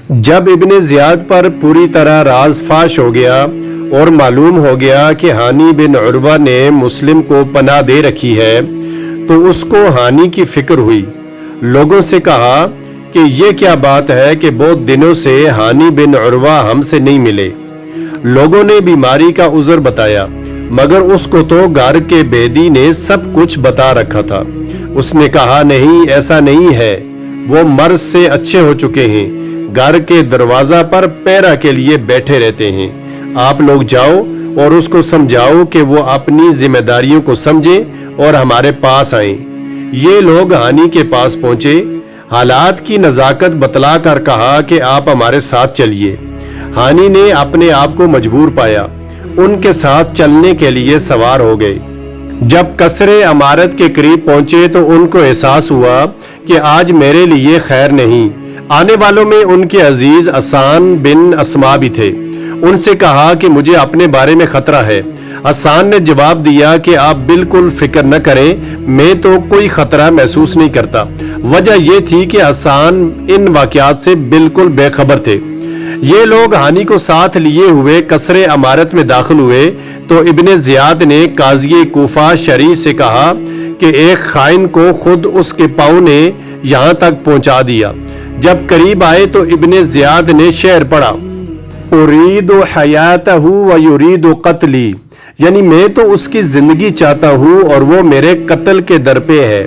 जब Ibn Ziyad पर पूरी तरह राज फाश हो गया और मालूम हो गया कि हानी बिन उर्वा ने मुस्लिम को पनाह दे रखी है, तो उसको हानी की फिक्र हुई। लोगों से कहा कि ये क्या बात है कि बहुत दिनों से हानी बिन उर्वा हमसे नहीं मिले। लोगों ने बीमारी का उज़र बताया, मगर उसको तो घर के बेदी ने सब कुछ बता रखा था। उसने कहा, नहीं, ऐसा नहीं है, वो मर्ज से अच्छे हो चुके हैं, घर के दरवाजा पर पहरा के लिए बैठे रहते हैं। आप लोग जाओ और उसको समझाओ कि वो अपनी जिम्मेदारियों को समझे और हमारे पास आए। ये लोग हानी के पास पहुंचे, हालात की नज़ाकत बतला कर कहा कि आप हमारे साथ चलिए। हानी ने अपने आप को मजबूर पाया, उनके साथ चलने के लिए सवार हो गए। जब कसरे अमारत के करीब पहुंचे तो उनको एहसास हुआ कि आज मेरे लिए खैर नहीं। आने वालों में उनके अजीज असान बिन अस्मा भी थे। उनसे कहा कि मुझे अपने बारे में खतरा है। असान ने जवाब दिया कि आप बिल्कुल फिक्र न करें, मैं तो कोई खतरा महसूस नहीं करता। वजह यह थी कि असान इन वाकयात से बिल्कुल बेखबर थे। ये लोग हानी को साथ लिए हुए कसरे अमारत में दाखिल हुए तो इब्ने ज़ियाद ने काजी कूफा शरी से कहा कि एक खाइन को खुद उसके पाँव ने यहाँ तक पहुँचा दिया। जब करीब आए तो इब्ने ज़ियाद ने शेर पढ़ा, उरीदु हयातहु व युरीदु कत्ली, यानी मैं तो उसकी जिंदगी चाहता हूँ और वो मेरे कत्ल के दर पे है।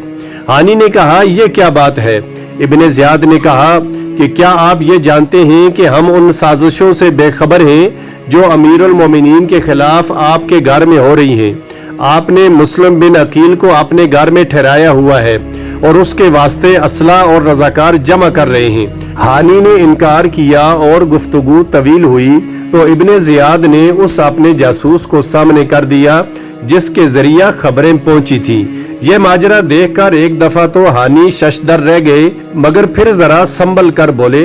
हानी ने कहा, यह क्या बात है? इब्ने ज़ियाद ने कहा कि क्या आप ये जानते हैं कि हम उन साजिशों से बेखबर हैं जो अमीरुल मोमिनीन के खिलाफ आपके घर में हो रही हैं। आपने मुस्लिम बिन अकील को अपने घर में ठहराया हुआ है और उसके वास्ते असला और रजाकार जमा कर रहे हैं। हानी ने इनकार किया और गुफ्तगू तवील हुई तो इब्ने ज़ियाद ने उस अपने जासूस को सामने कर दिया जिसके जरिया खबरें पहुंची थी। यह माजरा देखकर एक दफा तो हानी शशदर रह गए, मगर फिर जरा संभल कर बोले,